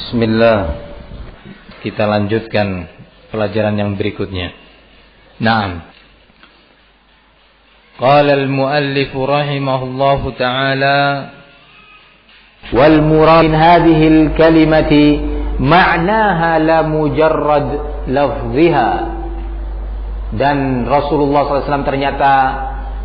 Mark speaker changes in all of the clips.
Speaker 1: Bismillah. Kita lanjutkan pelajaran yang berikutnya. Naam. Qala al-muallif rahimahullahu ta'ala wal murad min hadhihi al-kalimati ma'naha la mujarrad lafziha. Dan Rasulullah SAW ternyata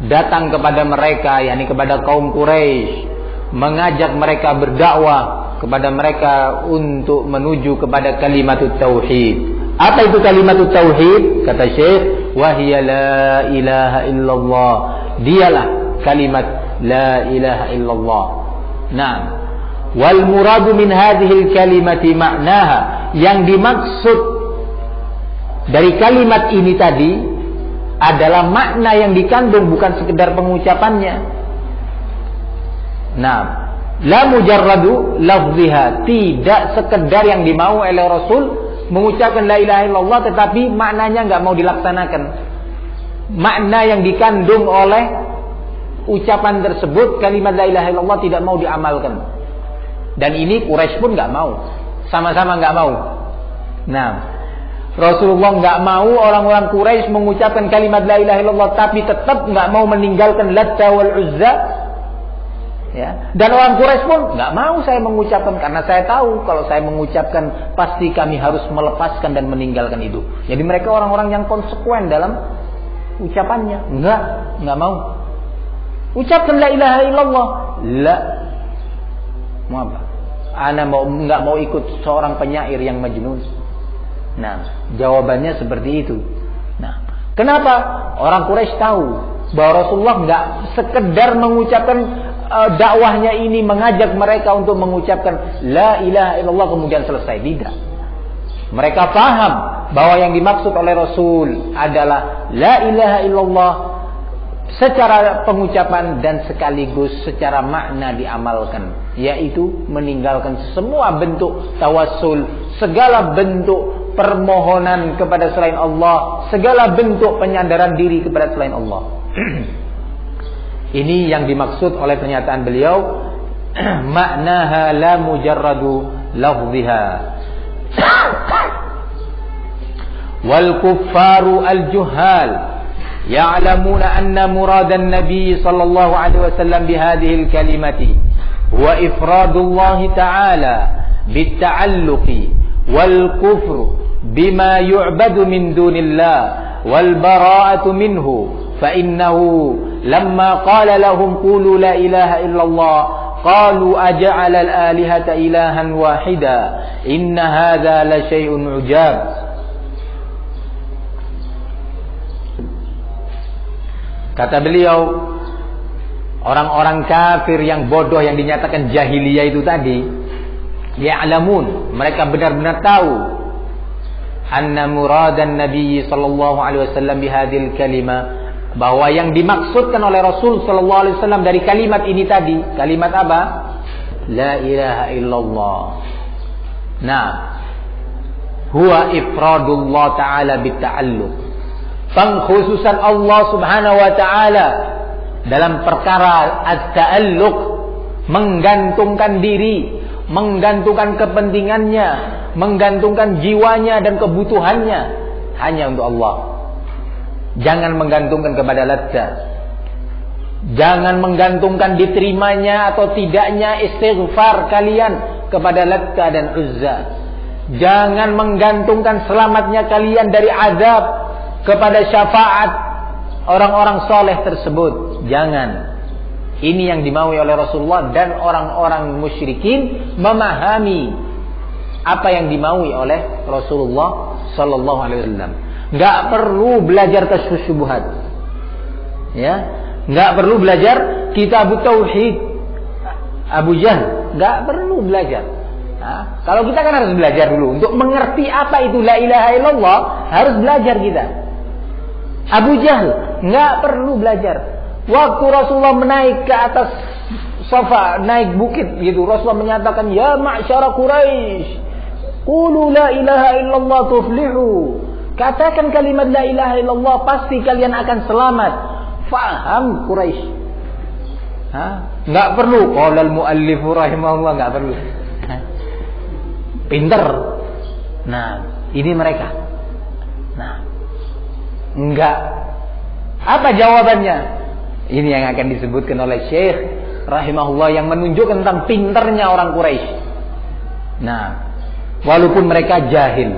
Speaker 1: datang kepada mereka, yakni kepada kaum Quraisy, mengajak mereka berdakwah kepada mereka untuk menuju kepada kalimatut tauhid. Apa itu kalimatut tauhid? Kata Syekh, wahia la ilaha illallah. Dialah kalimat la ilaha illallah. Nah, wal muradu min hadhil kalimati ma'naha. Yang dimaksud dari kalimat ini tadi adalah makna yang dikandung, bukan sekedar pengucapannya. Nah, la mujarradu lafziha, tidak sekedar yang dimau oleh Rasul mengucapkan la ilaha illallah tetapi maknanya enggak mau dilaksanakan. Makna yang dikandung oleh ucapan tersebut, kalimat la ilaha illallah, tidak mau diamalkan. Dan ini Quraisy pun enggak mau. Sama-sama enggak mau. Nah, Rasulullah enggak mau orang-orang Quraisy mengucapkan kalimat la ilaha illallah tapi tetap enggak mau meninggalkan Latta wal Uzza. Ya. Dan orang Quraisy pun nggak mau saya mengucapkan, karena saya tahu kalau saya mengucapkan pasti kami harus melepaskan dan meninggalkan itu. Jadi mereka orang-orang yang konsekuen dalam ucapannya. Nggak mau. Ucapkan la ilaha illallah. La. Mau apa? Ana nggak mau ikut seorang penyair yang majnun. Nah, jawabannya seperti itu. Nah, kenapa? Orang Quraisy tahu bahwa Rasulullah nggak sekedar mengucapkan dakwahnya ini, mengajak mereka untuk mengucapkan la ilaha illallah kemudian selesai. Tidak. Mereka paham bahwa yang dimaksud oleh Rasul adalah la ilaha illallah secara pengucapan dan sekaligus secara makna diamalkan, yaitu meninggalkan semua bentuk tawassul, segala bentuk permohonan kepada selain Allah, segala bentuk penyandaran diri kepada selain Allah. Ini yang dimaksud oleh pernyataan beliau, maknaha la mujarradu lafziha. Wal kuffaru al juhal ya'lamuna anna muradan nabi sallallahu alaihi wasallam bihadhihi al kalimati huwa ifradullah ta'ala bitta'alluqi wal kufru bima yu'badu min dunillah wal bara'atu minhu fa innahu لما قال لهم قولوا لا إله إلا الله قالوا أجعل الآلهة إلها واحدا إن هذا لشيء عجاب. Kata beliau, orang-orang kafir yang bodoh yang dinyatakan jahiliyah itu tadi, ya'lamun, mereka benar-benar tahu, anna muradan Nabi sallallahu alaihi wasallam bihadil kalimah, bahwa yang dimaksudkan oleh Rasul sallallahu alaihi wasallam dari kalimat ini tadi, kalimat apa? La ilaha illallah. Nah, huwa ifradullah ta'ala bitta'alluq. Pengkhususan Allah Subhanahu wa taala dalam perkara at-ta'alluq, menggantungkan diri, menggantungkan kepentingannya, menggantungkan jiwanya dan kebutuhannya hanya untuk Allah. Jangan menggantungkan kepada Latta. Jangan menggantungkan diterimanya atau tidaknya istighfar kalian kepada Latta dan Uzza. Jangan menggantungkan selamatnya kalian dari azab kepada syafaat orang-orang soleh tersebut. Jangan. Ini yang dimaui oleh Rasulullah, dan orang-orang musyrikin memahami apa yang dimaui oleh Rasulullah sallallahu alaihi wasallam. Nggak perlu belajar kasus syubhat, ya, nggak perlu belajar kitab tauhid Abu Jahl, nggak perlu belajar. Nah, kalau kita kan harus belajar dulu untuk mengerti apa itu la ilaha illallah, harus belajar kita. Abu Jahl nggak perlu belajar. Waktu Rasulullah menaik ke atas Safa, naik bukit gitu, Rasulullah menyatakan, ya ma'syara Quraisy, qulu la ilaha illallah tuflihu. Katakan kalimat la ilaha illallah, pasti kalian akan selamat. Faham Quraisy. Nggak perlu. Qala al-muallif rahimahullah, nggak perlu. pinter. Nah, ini mereka. Nah, enggak. Apa jawabannya? Ini yang akan disebutkan oleh Syekh rahimahullah yang menunjukkan tentang pinternya orang Quraisy. Nah, walaupun mereka jahil,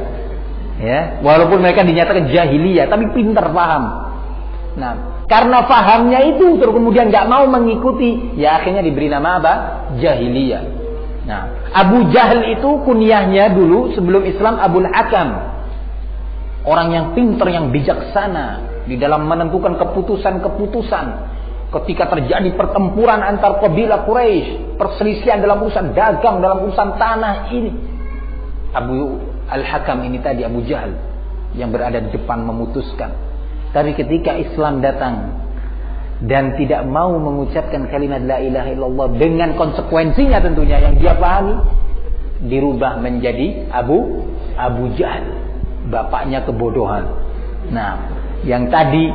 Speaker 1: ya, walaupun mereka dinyatakan jahiliyah, tapi pinter paham. Nah, karena pahamnya itu terus kemudian nggak mau mengikuti, ya akhirnya diberi nama apa? Jahiliyah. Nah, Abu Jahal itu kunyahnya dulu sebelum Islam Abul Hakam. Orang yang pintar, yang bijaksana di dalam menentukan keputusan-keputusan. Ketika terjadi pertempuran antar kabilah Quraisy, perselisihan dalam urusan dagang, dalam urusan tanah ini, Abu Al-Hakam ini tadi, Abu Jahal yang berada di depan memutuskan. Tapi ketika Islam datang dan tidak mau mengucapkan kalimat la ilaha illallah dengan konsekuensinya tentunya yang dia pahami, dirubah menjadi Abu Jahal, bapaknya kebodohan. Nah, yang tadi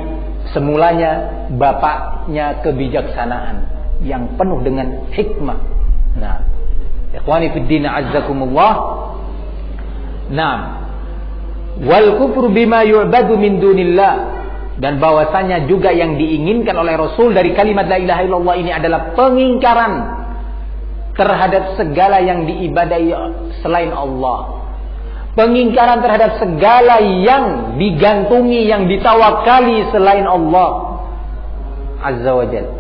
Speaker 1: semulanya bapaknya kebijaksanaan yang penuh dengan hikmah. Nah, ikhwani fid din azzakumullah. Nah, wal kufru bima yu'badu min dunillah, dan bahwasanya juga yang diinginkan oleh Rasul dari kalimat la ilaha illallah ini adalah pengingkaran terhadap segala yang diibadahi selain Allah. Pengingkaran terhadap segala yang digantungi, yang ditawakali selain Allah Azza wa Jalla.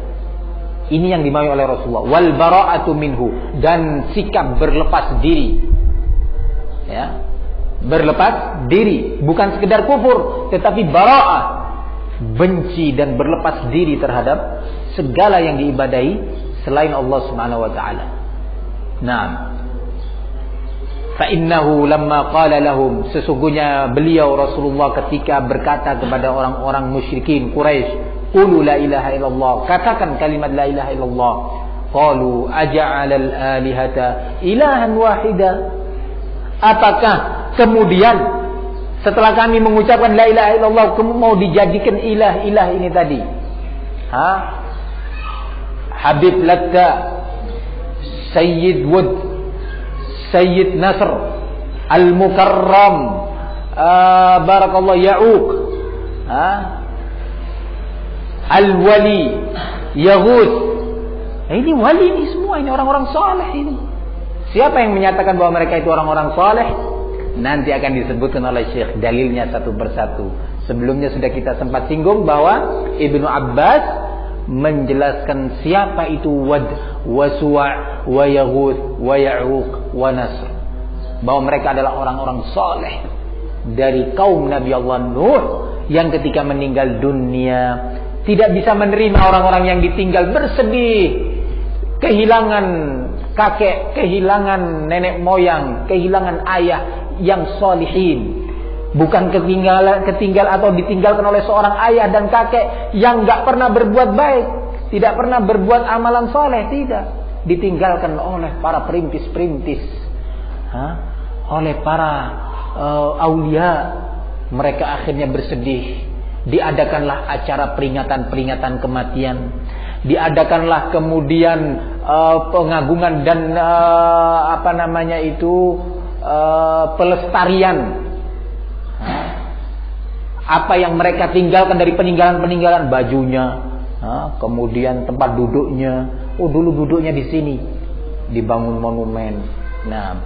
Speaker 1: Ini yang dimaui oleh Rasulullah. Wal bara'atu minhu, dan sikap berlepas diri. Ya. Berlepas diri, bukan sekedar kufur, tetapi bara'ah, benci dan berlepas diri terhadap segala yang diibadahi selain Allah Subhanahu wa taala. Nah, fa'innahu lamma qala lahum, sesungguhnya beliau Rasulullah ketika berkata kepada orang-orang musyrikin Quraisy, qulu la ilaha illallah, katakan kalimat la ilaha illallah. Qalu aja'alal alihata ilahan wahida, apakah kemudian setelah kami mengucapkan la ilaha illallah kamu mau dijadikan ilah-ilah ini tadi? Habib Latta, Sayyid Wud, Sayyid Nasr, Al-Mukarram, Barakallah Ya'uq, Al-Wali, Yaghus. Ini wali ini semua, ini orang-orang saleh ini. Siapa yang menyatakan bahwa mereka itu orang-orang saleh? Nanti akan disebutkan oleh Syekh dalilnya satu persatu. Sebelumnya sudah kita sempat singgung bahwa Ibnu Abbas menjelaskan siapa itu Wad, wa Suwa', wa Yaghus, wa Ya'uq, wa Nasr, bahwa mereka adalah orang-orang saleh dari kaum Nabi Allah Nuh yang ketika meninggal dunia tidak bisa menerima orang-orang yang ditinggal, bersedih, kehilangan kakek, kehilangan nenek moyang, kehilangan ayah yang solihin. Bukan ketinggal atau ditinggalkan oleh seorang ayah dan kakek yang gak pernah berbuat baik, tidak pernah berbuat amalan soleh, tidak. Ditinggalkan oleh para perintis-perintis, oleh para aulia. Mereka akhirnya bersedih. Diadakanlah acara peringatan-peringatan kematian. Diadakanlah kemudian pengagungan dan pelestarian apa yang mereka tinggalkan dari peninggalan-peninggalan, bajunya, kemudian tempat duduknya. Oh, dulu duduknya di sini, dibangun monumen. Nah,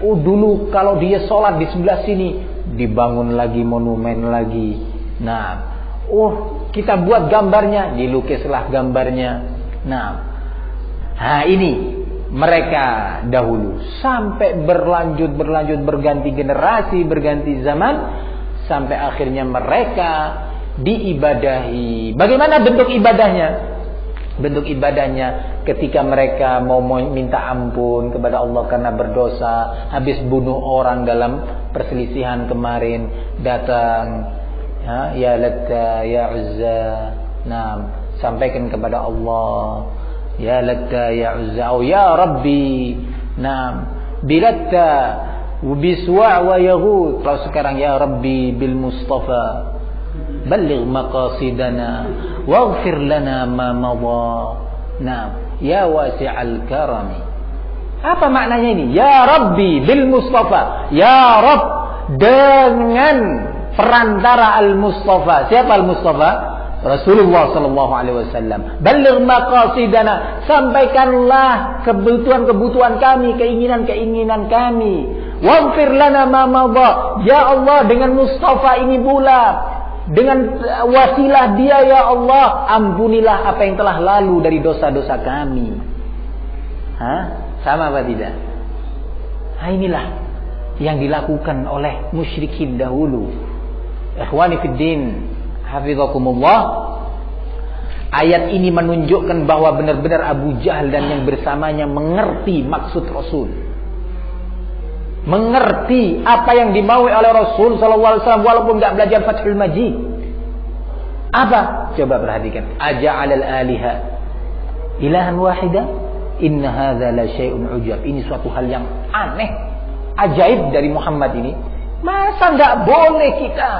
Speaker 1: oh dulu kalau dia sholat di sebelah sini, dibangun lagi monumen lagi. Nah, oh kita buat gambarnya, dilukislah gambarnya. Nah, ini mereka dahulu sampai berlanjut berganti generasi, berganti zaman, sampai akhirnya mereka diibadahi. Bagaimana bentuk ibadahnya? Bentuk ibadahnya ketika mereka mau minta ampun kepada Allah karena berdosa, habis bunuh orang dalam perselisihan kemarin, datang ya Latta ya Uzza, sampaikan kepada Allah, ya Latta ya Uzza, oh ya Rabbi, bilatta biswa' wa Yaghus. Kalau sekarang ya Rabbi bil Mustafa balligh maqasidana waghfir lana ma madha. Ya wasi'al karami. Apa maknanya ini? Ya Rabbi bil Mustafa. Ya Rabb dengan perantara al-Mustafa. Siapa al-Mustafa? Rasulullah sallallahu alaihi wasallam. Balligh maqasidana, sampaikanlah kebutuhan-kebutuhan kami, keinginan-keinginan kami. Waghfir lana ma madha. Ya Allah, dengan Mustafa ini pula, dengan wasilah dia ya Allah, ampunilah apa yang telah lalu dari dosa-dosa kami. Sama apa tidak? Inilah yang dilakukan oleh musyrikin dahulu. Ikhwani fid din, hafizakumullah. Ayat ini menunjukkan bahwa benar-benar Abu Jahal dan yang bersamanya mengerti maksud Rasul. Mengerti apa yang dimaui oleh Rasul sallallahu alaihi wasallam walaupun enggak belajar Fathul Majid. Apa? Coba perhatikan. Aja'alal aliha ilahan wahida? Inna hadza la syai'un ujab. Ini suatu hal yang aneh, ajaib dari Muhammad ini. Masa enggak boleh kita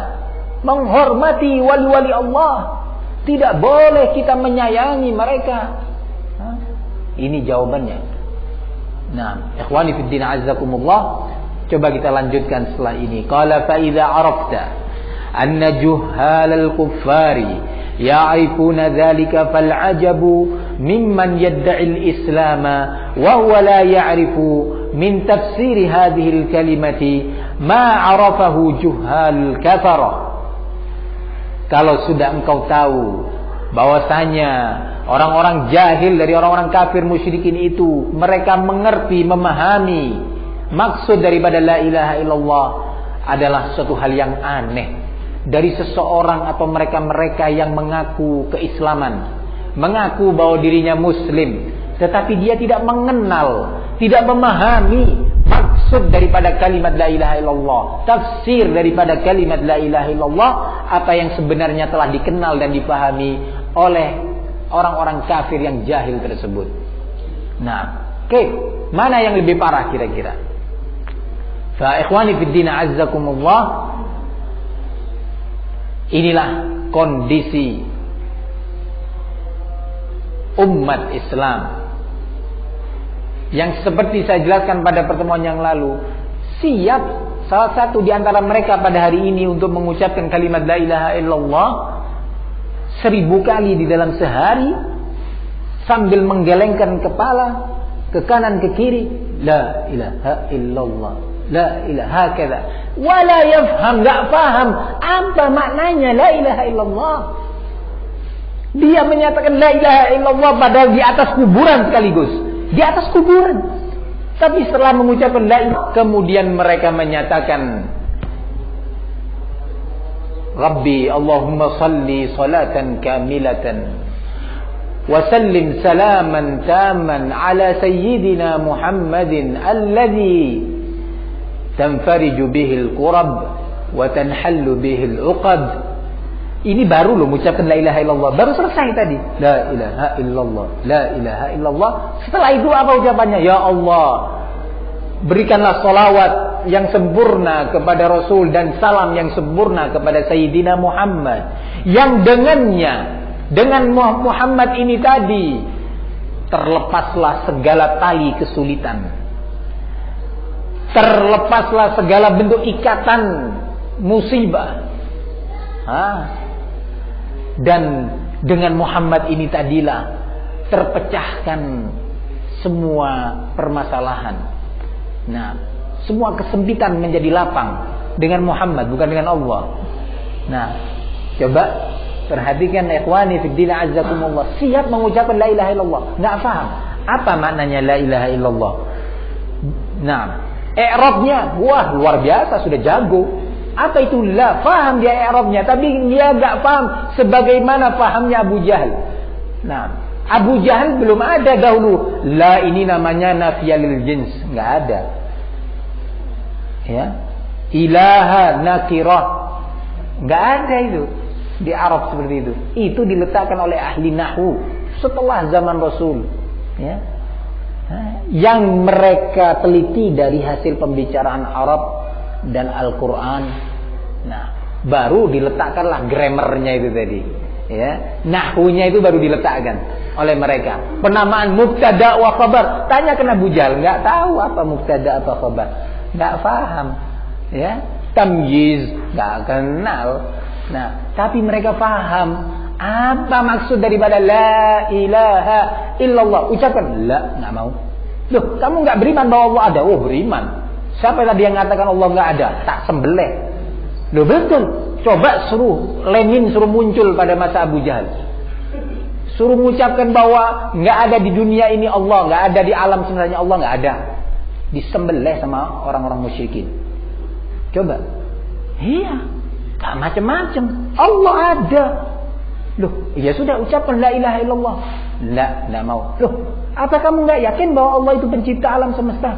Speaker 1: menghormati wali-wali Allah? Tidak boleh kita menyayangi mereka? Ini jawabannya. Nah, ikhwani fid din azzakumullah, coba kita lanjutkan setelah ini. Qala fa idza arafta anna juhal al-kuffari ya'rifuna dzalika fal ajabu mimman yad'i al-islam wa huwa la ya'rifu min tafsir hadhihi al-kalimati ma 'arafahu juhal kafarah. Kalau sudah engkau tahu bahwasanya orang-orang jahil dari orang-orang kafir musyrikin itu, mereka mengerti, memahami maksud daripada la ilaha illallah adalah suatu hal yang aneh dari seseorang atau mereka-mereka yang mengaku keislaman, mengaku bahwa dirinya muslim, tetapi dia tidak mengenal, tidak memahami maksud daripada kalimat la ilaha illallah, tafsir daripada kalimat la ilaha illallah, apa yang sebenarnya telah dikenal dan dipahami oleh orang-orang kafir yang jahil tersebut. Nah, mana yang lebih parah kira-kira? Fa ikhwani fid din azzakumullah, inilah kondisi umat Islam yang seperti saya jelaskan pada pertemuan yang lalu, siap salah satu di antara mereka pada hari ini untuk mengucapkan kalimat la ilaha illallah 1000 kali di dalam sehari sambil menggelengkan kepala ke kanan ke kiri, la ilaha illallah, la ilaha kadza, wala yafham, enggak paham apa maknanya la ilaha illallah. Dia menyatakan la ilaha illallah padahal di atas kuburan sekaligus, di atas kuburan. Tapi setelah mengucapkan la ilaha, kemudian mereka menyatakan, Rabbi Allahumma salli salatan kamilatan wa sallim salaman taman ala sayyidina Muhammadin alladhi tanfariju bihil qurab wa tanhallu bihil uqad. Ini baru loh mengucapkan la ilaha illallah, baru selesai tadi. La ilaha illallah, la ilaha illallah. Setelah itu apa ucapannya? Ya Allah, berikanlah salawat yang sempurna kepada Rasul dan salam yang sempurna kepada Sayyidina Muhammad, yang dengannya, dengan Muhammad ini tadi terlepaslah segala tali kesulitan, terlepaslah segala bentuk ikatan musibah. Dan dengan Muhammad ini tadilah terpecahkan semua permasalahan. Nah, semua kesempitan menjadi lapang dengan Muhammad, bukan dengan Allah. Nah, coba perhatikan ikhwani fid din azzakumullah, siap mengucapkan la ilaha illallah, enggak paham apa maknanya la ilaha illallah. Nah, i'rabnya wah luar biasa, sudah jago. Apa itu la? Paham dia i'rabnya, tapi dia enggak paham sebagaimana pahamnya Abu Jahal. Nah, Abu Jahal belum ada dahulu la ini namanya nafiyalil jins, enggak ada. Ya, ilaha nakirah, nggak ada itu di Arab seperti itu. Itu diletakkan oleh ahli nahwu setelah zaman Rasul, ya, yang mereka teliti dari hasil pembicaraan Arab dan Al-Quran. Nah, baru diletakkanlah grammarnya itu tadi. Ya, nahwunya itu baru diletakkan oleh mereka. Penamaan mubtada wa khabar. Tanyakan Abu Jahal, enggak tahu apa mubtada apa khabar. Enggak paham. Ya, tamyiz enggak kenal. Nah, tapi mereka paham apa maksud daripada la ilaha illallah. Ucapkan la, enggak mau. Loh, kamu enggak beriman bahwa Allah ada? Oh, beriman. Siapa tadi yang mengatakan Allah enggak ada? Tak sembelih. Loh, betul. Coba suruh Lenin suruh muncul pada masa Abu Jahal. Suruh mengucapkan bahwa nggak ada di dunia ini Allah, nggak ada di alam sebenarnya Allah, nggak ada. Disembelih sama orang-orang musyrikin. Coba. Iya. Gak macam-macam. Allah ada. Loh, ya sudah ucapkan la ilaha illallah. Nggak mau. Loh, apa kamu nggak yakin bahwa Allah itu pencipta alam semesta?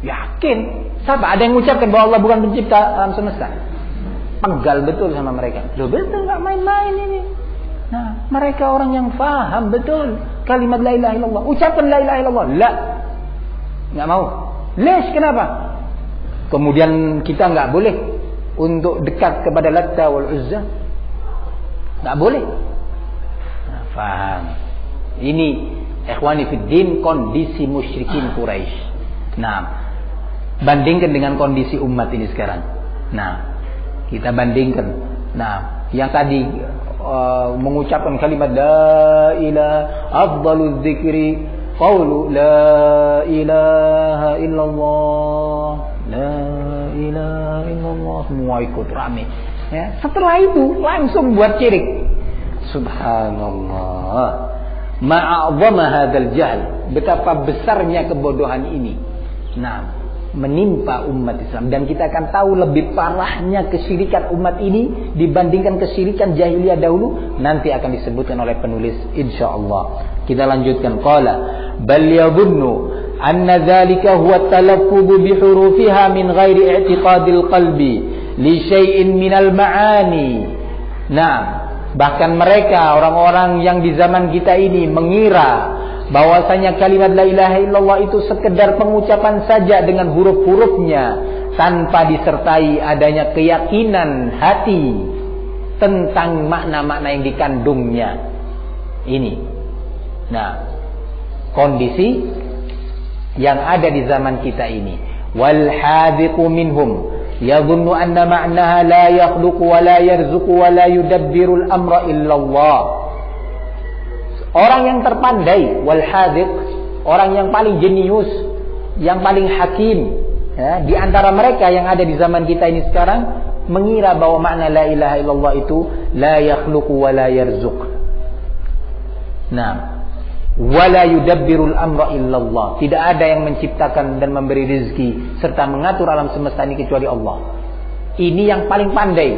Speaker 1: Yakin. Siapa? Ada yang mengucapkan bahwa Allah bukan pencipta alam semesta? Penggal betul sama mereka. Loh, betul, nggak main-main ini. Nah, mereka orang yang faham betul kalimat la ilaha illallah. Ucapkan la ilaha illallah. La. Nggak mau. Les, kenapa? Kemudian kita nggak boleh untuk dekat kepada Latta wal Uzza. Nggak boleh. Nah, faham. Ini ikhwani fid din kondisi musyrikin Quraisy. Nah, bandingkan dengan kondisi umat ini sekarang. Nah, kita bandingkan. Nah, yang tadi mengucapkan kalimat la ilaha afdaluz zikri qaulu la ilaha illallah, la ilaha illallah, semua ikut rame. Ya, setelah itu langsung buat syirik. Subhanallah. Ma'azama hadzal jahl. Betapa besarnya kebodohan ini. Nah, menimpa umat Islam, dan kita akan tahu lebih parahnya kesyirikan umat ini dibandingkan kesyirikan jahiliyah dahulu. Nanti akan disebutkan oleh penulis insyaallah. Kita lanjutkan. Qala bal yadhunnu anna dzalika huwa talaffuz bi hurufiha min ghairi i'tiqadil qalbi li syai'in minal ma'ani. Nah, bahkan mereka orang-orang yang di zaman kita ini mengira bahwasanya kalimat la ilaha illallah itu sekedar pengucapan saja dengan huruf-hurufnya tanpa disertai adanya keyakinan hati tentang makna-makna yang dikandungnya. Ini. Nah, kondisi yang ada di zaman kita ini. Wal hadiqu minhum yadhunnu anna ma'naha la yakhluqu wa la yarzuqu wa la yudabbirul amra illallah. Orang yang terpandai, wal hadiq, orang yang paling jenius, yang paling hakim, ya, di antara mereka yang ada di zaman kita ini sekarang, mengira bahwa makna la ilaha illallah itu la yakhluqu wa la yarzuq. Nah, wa la yudabbirul amra illallah. Tidak ada yang menciptakan dan memberi rezeki serta mengatur alam semesta ini kecuali Allah. Ini yang paling pandai,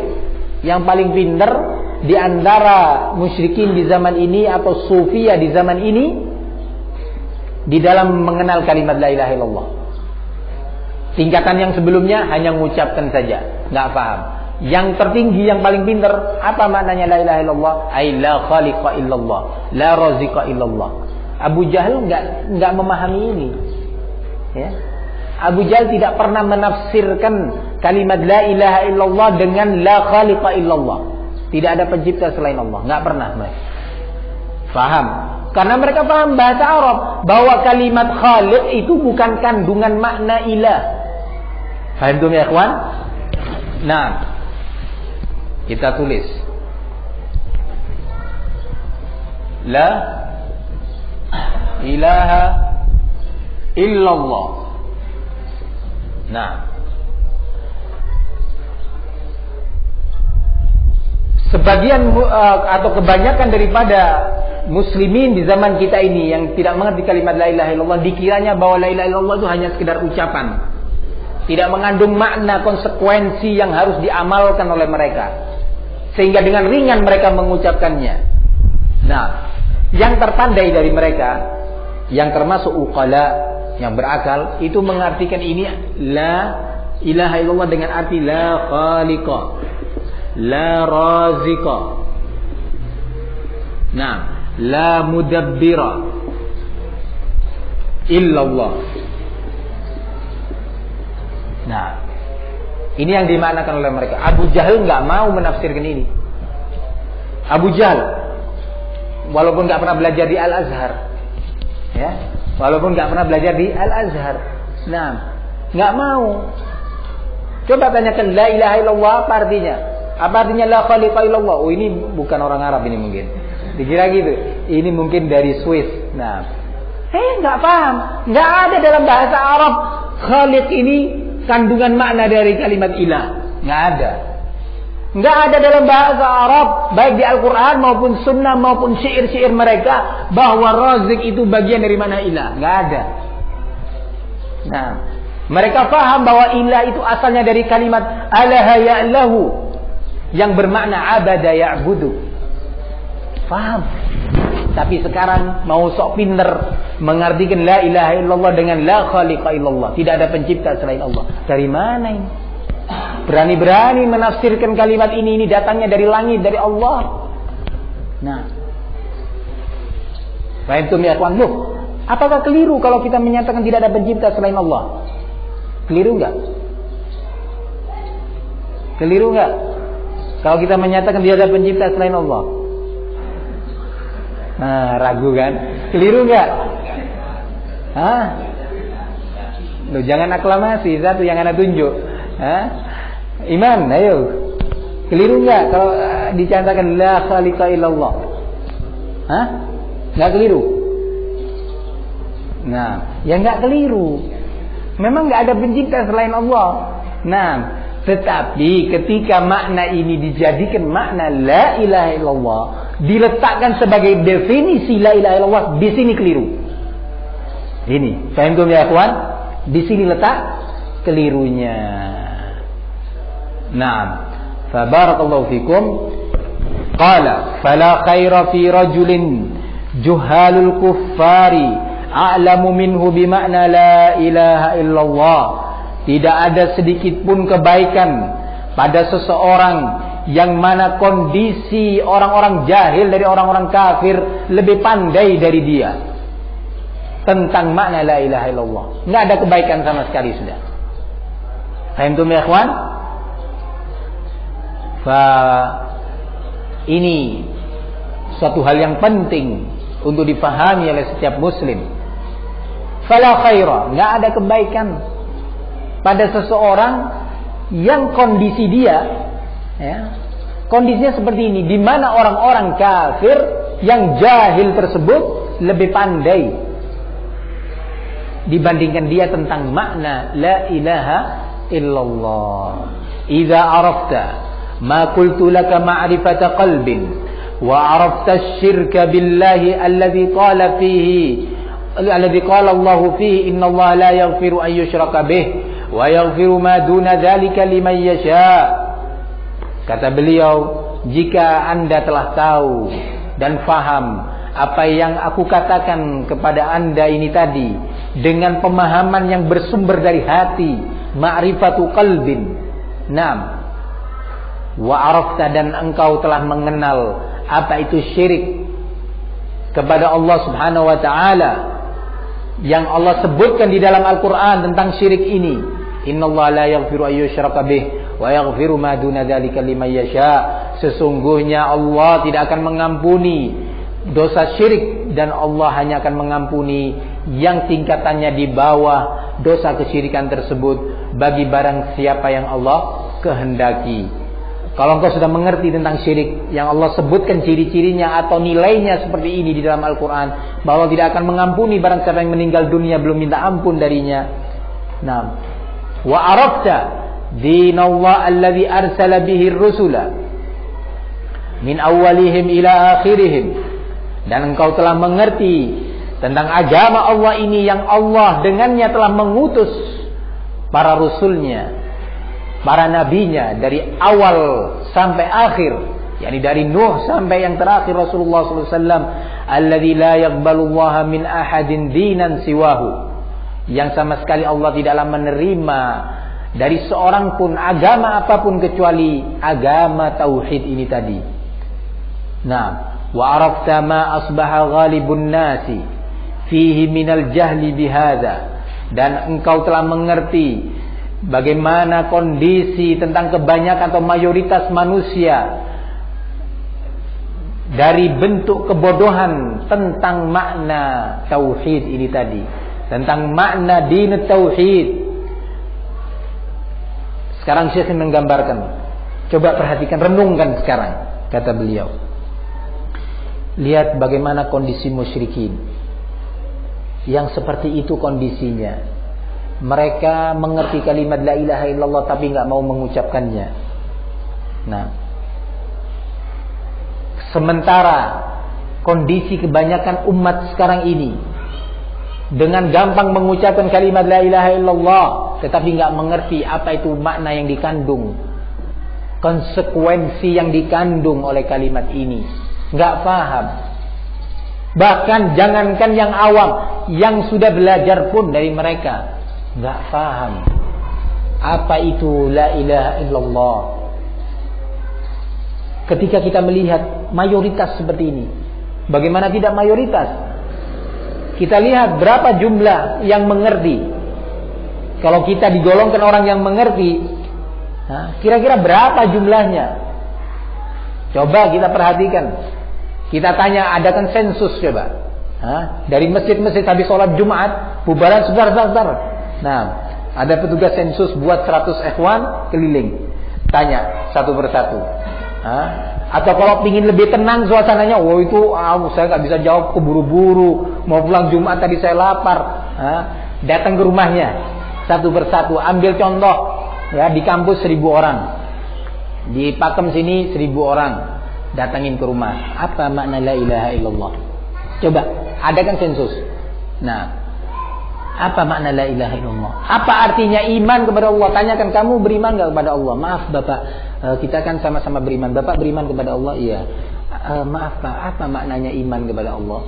Speaker 1: yang paling pintar di antara musyrikin di zaman ini atau sufia di zaman ini di dalam mengenal kalimat la ilaha illallah. Tingkatan yang sebelumnya hanya mengucapkan saja, nggak paham. Yang tertinggi, yang paling pintar, apa maknanya la ilaha illallah? Ai la khaliqa illallah, la raziqa illallah. Abu Jahal nggak memahami ini. Ya. Abu Jahal tidak pernah menafsirkan kalimat la ilaha illallah dengan la khaliqa illallah. Tidak ada pencipta selain Allah. Nggak pernah mereka. Faham? Karena mereka paham bahasa Arab bahwa kalimat khaliq itu bukan kandungan makna ilah. Faham tuh ya ikhwan? Nah, kita tulis la ilaha illallah. Nah, sebagian atau kebanyakan daripada muslimin di zaman kita ini yang tidak mengerti kalimat la ilaha illallah dikiranya bahwa la ilaha illallah itu hanya sekedar ucapan, tidak mengandung makna konsekuensi yang harus diamalkan oleh mereka, sehingga dengan ringan mereka mengucapkannya. Nah, yang terpandai dari mereka, yang termasuk uqala, yang berakal, itu mengartikan ini la ilaha illallah dengan arti la khaliqa, la raziqa, nah, la mudabbira illallah. Nah, ini yang dimaknakan oleh mereka. Abu Jahal nggak mau menafsirkan ini. Abu Jahal walaupun nggak pernah belajar di Al-Azhar, ya, walaupun nggak pernah belajar di Al-Azhar, nah, nggak mau. Coba tanyakan la ilaha illallah apa artinya? Apa artinya la khaliqa illallah? Oh, ini bukan orang Arab ini mungkin. Dikira gitu. Ini mungkin dari Swiss. Nah, nggak paham. Nggak ada dalam bahasa Arab khaliq ini kandungan makna dari kalimat ilah. Nggak ada. Nggak ada dalam bahasa Arab, baik di Al-Quran maupun Sunnah maupun syair-syair mereka, bahwa razik itu bagian dari mana ilah. Nggak ada. Nah, mereka paham bahwa ilah itu asalnya dari kalimat alaha ya'lahu, yang bermakna abada ya'budu. Paham. Tapi sekarang mau sok pinter mengartikan la ilaha illallah dengan la khaliqa illallah. Tidak ada pencipta selain Allah. Dari mana ini? Berani-berani menafsirkan kalimat ini datangnya dari langit, dari Allah. Nah, fahimtum ya ikhwan? Loh, apakah keliru kalau kita menyatakan tidak ada pencipta selain Allah? Keliru enggak? Keliru enggak? Kalau kita menyatakan tidak ada pencipta selain Allah? Nah, ragu kan? Keliru enggak? Hah? Loh, jangan aklamasi, satu yang anak tunjuk. Hah? Iman, ayo. Keliru enggak kalau dicantakan la khaliqa illallah? Hah? Enggak keliru? Nah, ya enggak keliru. Memang enggak ada pencipta selain Allah. Nah, tetapi ketika makna ini dijadikan makna la ilaha illallah, diletakkan sebagai definisi la ilaha illallah, di sini keliru. Ini, paham ya kawan? Di sini letak kelirunya. Naam. Fa barakallahu fikum. Qala fala khaira fi rajulin juhalul kuffari a'lamu minhu bima'na la ilaha illallah. Tidak ada sedikit pun kebaikan pada seseorang yang mana kondisi orang-orang jahil dari orang-orang kafir lebih pandai dari dia tentang makna la ilaha illallah. Enggak ada kebaikan sama sekali sudah. Paham tuh ya ikhwan? Ini suatu hal yang penting untuk dipahami oleh setiap muslim. Fala khaira, enggak ada kebaikan pada seseorang yang kondisi dia, ya, kondisinya seperti ini, di mana orang-orang kafir yang jahil tersebut lebih pandai dibandingkan dia tentang makna la ilaha illallah. Idza arafta ma qultu laka ma'rifata qalbin wa arafta asy-syirka billahi alladhi qala Allah fihi inna Allah la yaghfiru an yushraka bih wa yaghfiru ma duna dzalika liman yasha. Kata beliau, jika Anda telah tahu dan faham apa yang aku katakan kepada Anda ini tadi dengan pemahaman yang bersumber dari hati, ma'rifatu qalbin. Naam. Wa arafta, dan engkau telah mengenal apa itu syirik kepada Allah Subhanahu wa taala yang Allah sebutkan di dalam Al-Qur'an tentang syirik ini. Innallaha la yaghfiru an yushraka bih wa yaghfiru ma duna dzalika liman yasha. Sesungguhnya Allah tidak akan mengampuni dosa syirik, dan Allah hanya akan mengampuni yang tingkatannya di bawah dosa kesyirikan tersebut bagi barang siapa yang Allah kehendaki. Kalau engkau sudah mengerti tentang syirik yang Allah sebutkan ciri-cirinya atau nilainya seperti ini di dalam Al-Quran, bahwa Allah tidak akan mengampuni barang siapa yang meninggal dunia belum minta ampun darinya. Nah, wa arafta dinallah alladhi arsala bihi rusula min awalihim ila akhirihim, dan engkau telah mengerti tentang agama Allah ini yang Allah dengannya telah mengutus para rasulnya, para nabinya dari awal sampai akhir, yakni dari Nuh sampai yang terakhir Rasulullah SAW. Alladzi la yaqbalullaha min ahadin dinan siwahu, yang sama sekali Allah tidaklah menerima dari seorang pun agama apapun kecuali agama tauhid ini tadi. Nah, wa arafta ma asbaha ghalibun nasi fihi minal jahli bihadza, dan engkau telah mengerti bagaimana kondisi tentang kebanyakan atau mayoritas manusia dari bentuk kebodohan tentang makna tauhid ini tadi, tentang makna din tauhid. Sekarang Syekh menggambarkan, coba perhatikan, renungkan sekarang, kata beliau. Lihat bagaimana kondisi musyrikin yang seperti itu kondisinya. Mereka mengerti kalimat la ilaha illallah tapi nggak mau mengucapkannya. Nah, sementara kondisi kebanyakan umat sekarang ini dengan gampang mengucapkan kalimat la ilaha illallah tetapi nggak mengerti apa itu makna yang dikandung, konsekuensi yang dikandung oleh kalimat ini, nggak paham. Bahkan jangankan yang awam, yang sudah belajar pun dari mereka nggak paham apa itu la ilaha illallah. Ketika kita melihat mayoritas seperti ini, bagaimana tidak mayoritas? Kita lihat berapa jumlah yang mengerti. Kalau kita digolongkan orang yang mengerti, kira-kira berapa jumlahnya? Coba kita perhatikan. Kita tanya, adakan sensus coba. Dari masjid-masjid habis sholat Jumat, bubaran sebentar. Nah, ada petugas sensus buat 100 ikhwan keliling. Tanya satu persatu. Atau kalau ingin lebih tenang suasananya, saya nggak bisa jawab, keburu-buru, mau pulang Jumat tadi saya lapar. Datang ke rumahnya satu persatu, ambil contoh ya, di kampus 1000 orang, di Pakem sini 1000 orang, datangin ke rumah. Apa makna la ilaha illallah? Coba adakan sensus. Nah, apa makna la ilaha illallah? Apa artinya iman kepada Allah? Tanyakan, kamu beriman nggak kepada Allah? Maaf Bapak, kita kan sama-sama beriman. Bapak beriman kepada Allah? Iya. Maaf Pak, apa maknanya iman kepada Allah?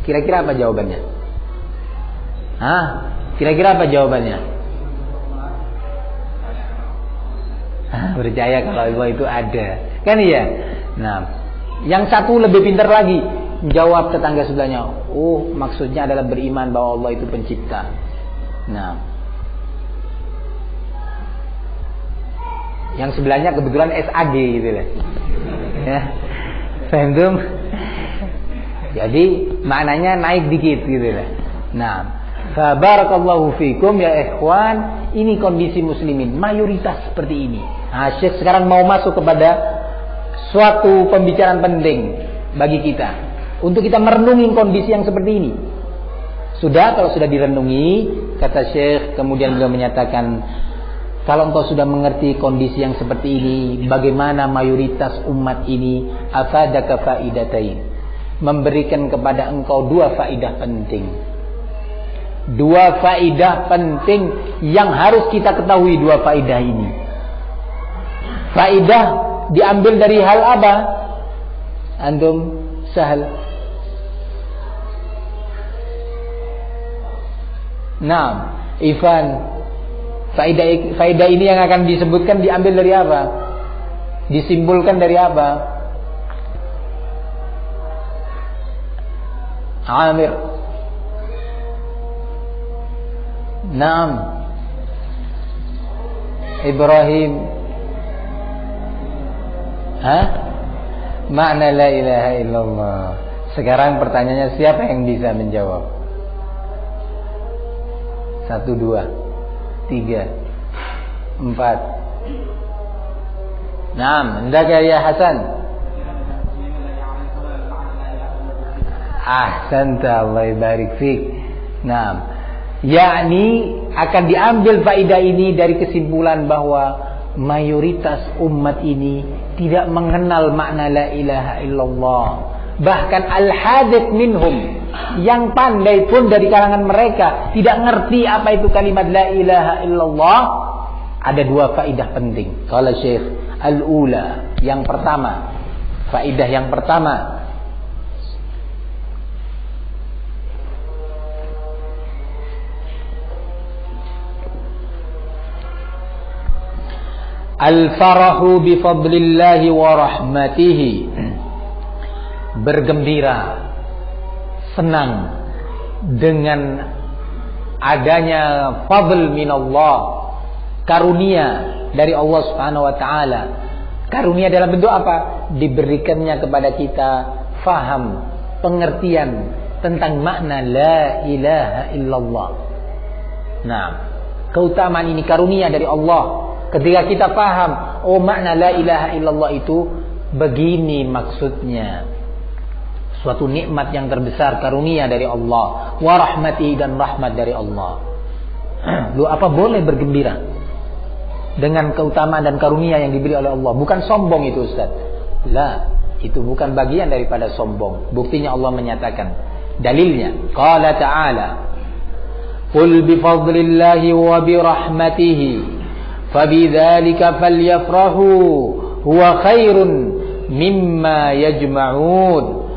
Speaker 1: Kira-kira apa jawabannya? Kira-kira apa jawabannya? Percaya kalau Allah itu ada, kan iya. Nah, yang satu lebih pintar lagi, jawab tetangga sebelahnya, maksudnya adalah beriman bahwa Allah itu pencipta. Nah, yang sebelahnya kebetulan SAG gitu lah. Ya, paham tuh? Jadi maknanya naik dikit gitu lah. Nah, barakallahu fikum ya ikhwan, ini kondisi muslimin mayoritas seperti ini. Nah, Syekh sekarang mau masuk kepada suatu pembicaraan penting bagi kita, untuk kita merenungi kondisi yang seperti ini. Kalau sudah direnungi, kata Syekh, kemudian beliau menyatakan, kalau engkau sudah mengerti kondisi yang seperti ini, bagaimana mayoritas umat ini, afadaka faidatain, memberikan kepada engkau 2 faidah penting. 2 faidah penting yang harus kita ketahui. 2 faidah ini, faidah diambil dari hal apa? Antum sahal. Nah, Ivan, faidah ini yang akan disebutkan diambil dari apa? Disimpulkan dari apa? Amir. Naam. Ibrahim. Makna la ilaha illallah. Sekarang pertanyaannya, siapa yang bisa menjawab? 1, 2, 3, 4. Naam, hendak ya Hasan. Ahsanta, Allah barik fik. Naam, yakni akan diambil faedah ini dari kesimpulan bahwa mayoritas umat ini tidak mengenal makna la ilaha illallah. Bahkan al-hadith minhum, yang pandai pun dari kalangan mereka tidak ngerti apa itu kalimat la ilaha illallah. Ada 2 faedah penting. Qala Syekh, al-ula, yang pertama, faedah yang pertama, al-farahu bi fadlillahi wa rahmatihi, bergembira, senang dengan adanya fadl minallah, karunia dari Allah Subhanahu wa taala, Karunia dalam bentuk apa? Diberikannya kepada kita faham, pengertian tentang makna la ilaha illallah. Nah, keutamaan ini karunia dari Allah. Ketika kita paham, oh makna la ilaha illallah itu begini maksudnya. Suatu nikmat yang terbesar, karunia dari Allah. Wa rahmati, dan rahmat dari Allah. Lu apa boleh bergembira dengan keutamaan dan karunia yang diberi oleh Allah? Bukan sombong itu, Ustaz. La, itu bukan bagian daripada sombong. Buktinya Allah menyatakan. Dalilnya, qala ta'ala, qul bifadlillahi wa birahmatihi fabidzalika falyafrahu huwa khairun mimma yajma'un.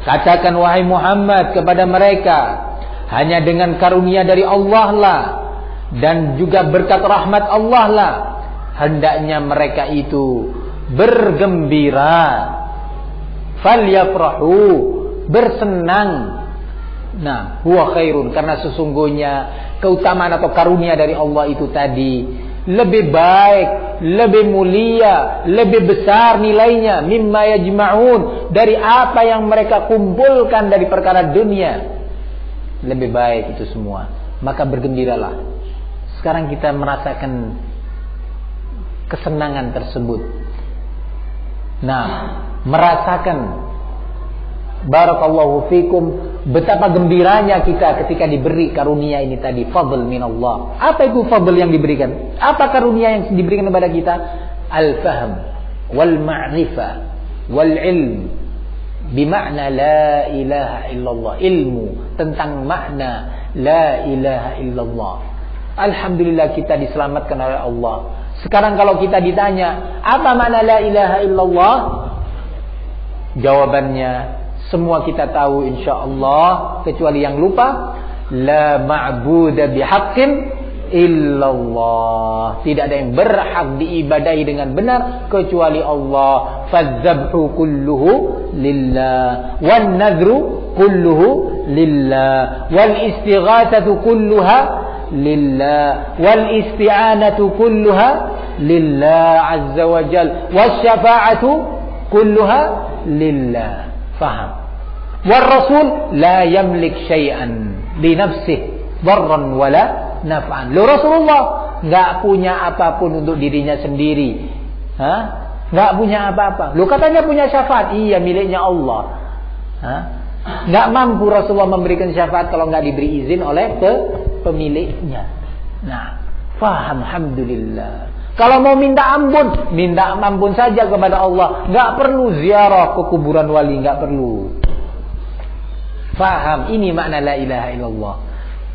Speaker 1: Katakan wahai Muhammad kepada mereka, hanya dengan karunia dari Allah lah dan juga berkat rahmat Allah lah hendaknya mereka itu bergembira. Falyafrahu, bersenang. Nah, huwa khairun, karena sesungguhnya keutamaan atau karunia dari Allah itu tadi lebih baik, lebih mulia, lebih besar nilainya mimma yajma'un, dari apa yang mereka kumpulkan dari perkara dunia. Lebih baik itu semua. Maka bergembiralah. Sekarang kita merasakan kesenangan tersebut. Nah, merasakan, barakallahu fikum, betapa gembiranya kita ketika diberi karunia ini tadi, fadl minallah. Apa itu fadl yang diberikan? Apa karunia yang diberikan kepada kita? Al-fahm wal ma'rifah wal ilm bimakna la ilaha illallah. Ilmu tentang makna la ilaha illallah. Alhamdulillah kita diselamatkan oleh Allah. Sekarang kalau kita ditanya, apa makna la ilaha illallah? Jawabannya semua kita tahu insyaallah, kecuali yang lupa. La ma'buda bihaqqin illallah. Tidak ada yang berhak diibadahi dengan benar kecuali Allah. Fadzabhu kulluhu lillah, wan nadhru kulluhu lillah, wal istighatsatu kulluha lillah, wal isti'anatu kulluha lillah azza wa jal, wasyafa'atu kulluha lillah. Faham? War rasul la yamlik syai'an li nafsihi dharran wala naf'an. Lo Rasulullah enggak punya apapun untuk dirinya sendiri. Enggak punya apa-apa. Lo katanya punya syafaat. Iya, miliknya Allah. Enggak mampu Rasulullah memberikan syafaat kalau enggak diberi izin oleh pemiliknya. Nah, faham, alhamdulillah. Kalau mau minta ampun saja kepada Allah. Enggak perlu ziarah ke kuburan wali, enggak perlu. Faham, ini makna la ilaha illallah.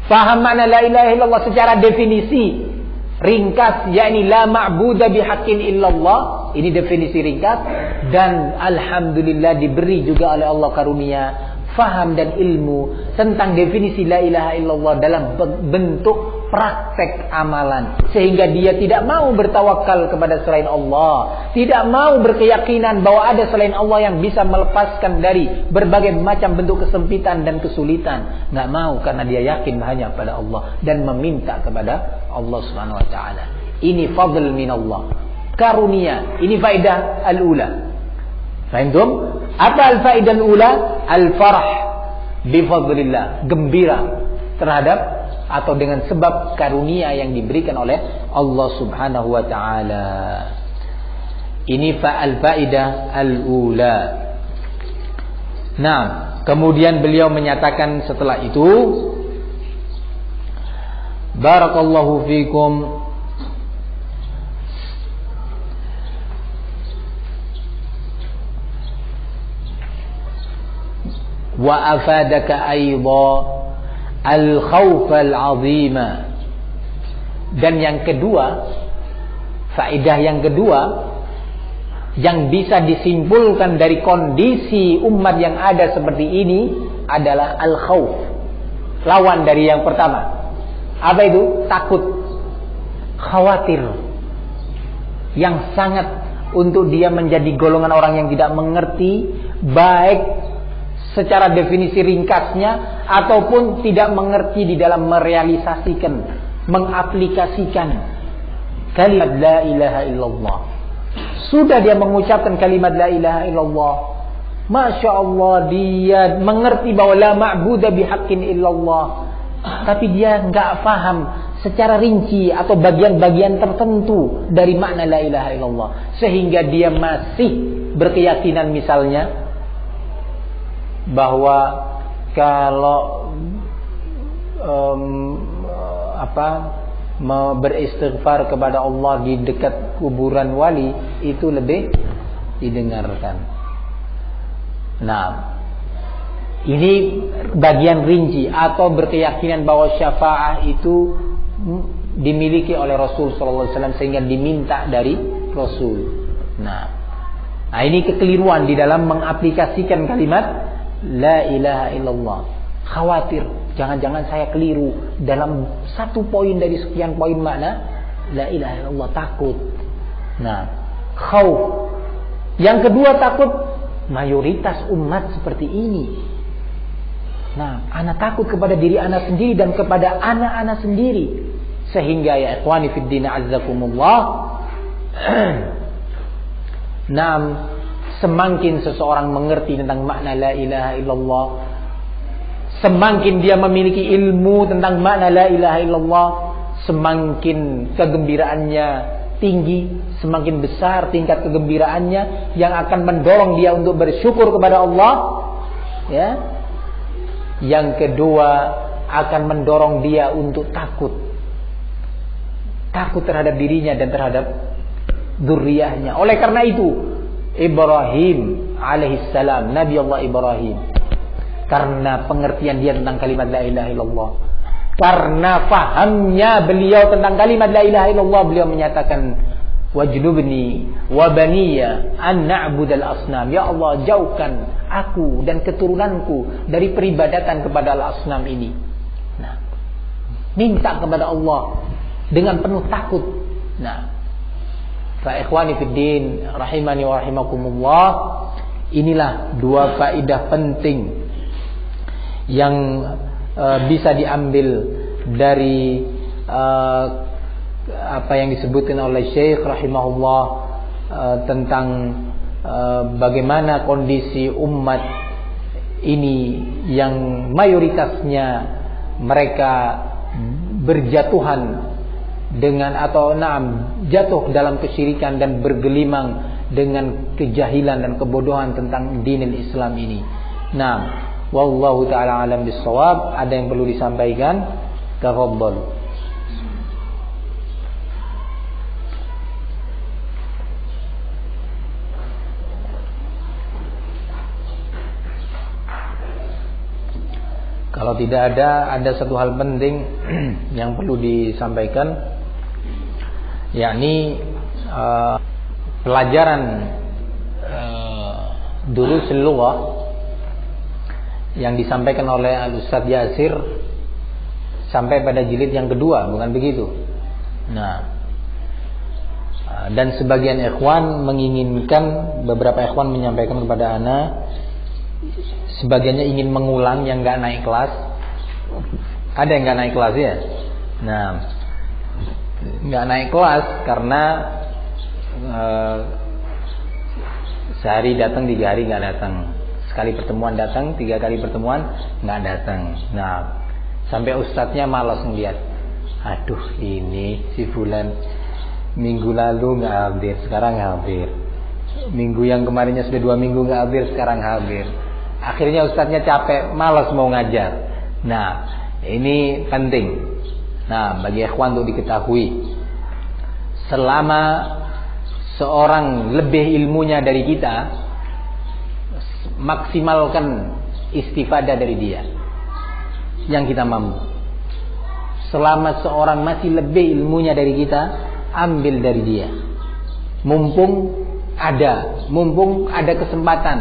Speaker 1: Faham makna la ilaha illallah secara definisi ringkas, yakni la ma'buda bihaqqin illallah. Ini definisi ringkas, dan alhamdulillah diberi juga oleh Allah karunia faham dan ilmu tentang definisi la ilaha illallah dalam bentuk praktek amalan, sehingga dia tidak mau bertawakal kepada selain Allah, tidak mau berkeyakinan bahwa ada selain Allah yang bisa melepaskan dari berbagai macam bentuk kesempitan dan kesulitan. Nggak mau, karena dia yakin hanya pada Allah dan meminta kepada Allah Subhanahu wa taala. Ini fadl minallah, karunia. Ini faedah al-ula. Faham? Apa al-faedah al-ula? Al-farah bifadlillah, gembira terhadap atau dengan sebab karunia yang diberikan oleh Allah Subhanahu wa taala. Ini al-faedah al-ula. Nah, kemudian beliau menyatakan setelah itu, barakallahu fikum, wa afadaka aidha al-khawf al-'azima. Dan yang kedua, faedah yang kedua yang bisa disimpulkan dari kondisi umat yang ada seperti ini adalah al-khawf, lawan dari yang pertama. Apa itu? Takut, khawatir, yang sangat untuk dia menjadi golongan orang yang tidak mengerti baik secara definisi ringkasnya ataupun tidak mengerti di dalam merealisasikan, mengaplikasikan kalimat la ilaha illallah. sudah dia mengucapkan kalimat la ilaha illallah, Masya Allah, dia mengerti bahwa la ma'budu bihaqqin illallah, tapi dia nggak paham secara rinci atau bagian-bagian tertentu dari makna la ilaha illallah, sehingga dia masih berkeyakinan misalnya bahwa kalau beristighfar kepada Allah di dekat kuburan wali itu lebih didengarkan. Nah, ini bagian rinci, atau berkeyakinan bahwa syafaat itu dimiliki oleh Rasul sallallahu alaihi wasallam sehingga diminta dari Rasul. Nah, ini kekeliruan di dalam mengaplikasikan kalimat la ilaha illallah. Khawatir jangan-jangan saya keliru dalam satu poin dari sekian poin makna la ilaha illallah, takut. Nah, khauf. Yang kedua, takut mayoritas umat seperti ini. Nah, anak takut kepada diri anak sendiri dan kepada anak-anak sendiri. Sehingga ya ikhwani fid din azzakumullah, nah, semakin seseorang mengerti tentang makna la ilaha illallah, semakin dia memiliki ilmu tentang makna la ilaha illallah, semakin kegembiraannya tinggi, semakin besar tingkat kegembiraannya yang akan mendorong dia untuk bersyukur kepada Allah, ya. Yang kedua, akan mendorong dia untuk takut terhadap dirinya dan terhadap dzurriyyahnya. Oleh karena itu, Ibrahim alaihissalam, Nabi Allah Ibrahim, karena pengertian dia tentang kalimat la ilaha illallah, karena fahamnya beliau tentang kalimat la ilaha illallah, beliau menyatakan wajnubni wa baniya an na'budal asnam. Ya Allah, jauhkan aku dan keturunanku dari peribadatan kepada al-asnam ini. Nah, minta kepada Allah dengan penuh takut. Nah, fa ikhwani fid din rahimani wa rahimakumullah, inilah dua faedah penting yang bisa diambil dari apa yang disebutkan oleh Syekh rahimahullah tentang bagaimana kondisi umat ini yang mayoritasnya mereka berjatuhan dengan atau jatuh dalam kesyirikan dan bergelimang dengan kejahilan dan kebodohan tentang dinil Islam ini. Nah, wallahu taala alam bissawab. Ada yang perlu disampaikan? Tafadhal. Kalau tidak ada satu hal penting yang perlu disampaikan, yakni pelajaran durusul lughah yang disampaikan oleh Al-Ustaz Yasir sampai pada jilid yang kedua, bukan begitu? Nah, dan sebagian ikhwan menginginkan, beberapa ikhwan menyampaikan kepada ana, sebagiannya ingin mengulang yang nggak naik kelas. Ada yang nggak naik kelas ya? Nah, nggak naik kelas karena sehari datang, 3 hari nggak datang, sekali pertemuan datang, 3 kali pertemuan nggak datang. Nah, sampai ustadznya malas ngeliat, aduh ini si fulan minggu lalu nggak hadir, sekarang hadir. Minggu yang kemarinnya sudah 2 minggu nggak hadir, sekarang hadir. Akhirnya ustadznya capek, malas mau ngajar. Nah, ini penting. Nah, bagi ikhwan untuk diketahui, selama seorang lebih ilmunya dari kita, maksimalkan istifadah dari dia yang kita mampu. Selama seorang masih lebih ilmunya dari kita, ambil dari dia. Mumpung ada kesempatan,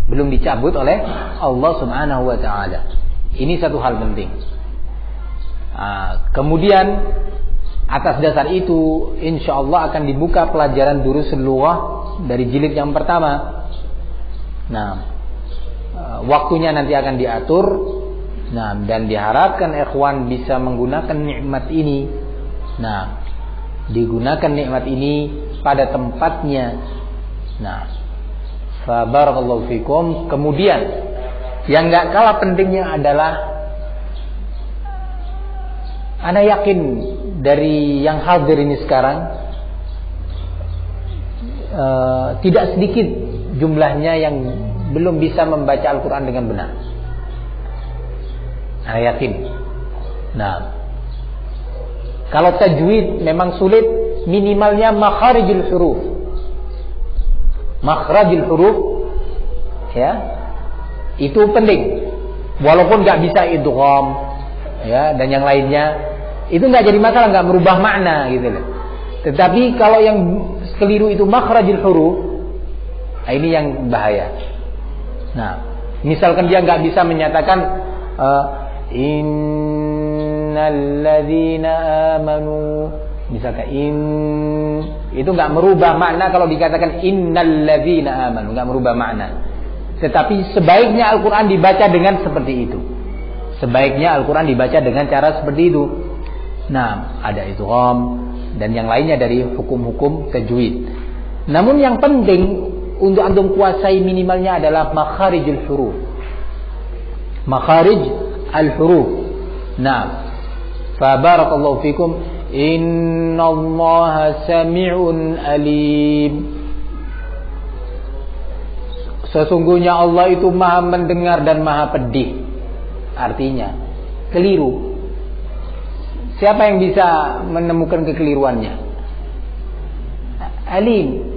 Speaker 1: belum dicabut oleh Allah Subhanahu wa taala. Ini satu hal penting. Kemudian atas dasar itu insyaallah akan dibuka pelajaran durusul lughah dari jilid yang pertama. Nah, waktunya nanti akan diatur. Nah, dan diharapkan ikhwan bisa menggunakan nikmat ini. Nah, digunakan nikmat ini pada tempatnya. Nah, fa barakallahu fikum. Kemudian yang enggak kalah pentingnya adalah ana yakin dari yang hadir ini sekarang tidak sedikit jumlahnya yang belum bisa membaca Al-Quran dengan benar. Ana yakin. Nah, kalau tajwid memang sulit, minimalnya makharijul huruf. Makhrajul huruf, ya, itu penting. Walaupun nggak bisa idgham, ya, dan yang lainnya, itu nggak jadi masalah, nggak merubah makna, gitu loh. Tetapi kalau yang keliru itu makhrajul huruf, nah ini yang bahaya. Nah, misalkan dia nggak bisa menyatakan innalladzina amanu, misalkan itu nggak merubah makna. Kalau dikatakan innalladzina amanu, nggak merubah makna. Tetapi sebaiknya Al-Quran dibaca dengan seperti itu. Sebaiknya Al-Quran dibaca dengan cara seperti itu. Nah, ada idgham dan yang lainnya dari hukum-hukum tajwid. Namun yang penting untuk antum kuasai minimalnya adalah makharijul huruf. Makharij al-huruf. Nah, fa barakallahu fikum. Innallaha sami'un alim. Sesungguhnya Allah itu maha mendengar dan maha pedih. Artinya keliru. Siapa yang bisa menemukan kekeliruannya? Alim.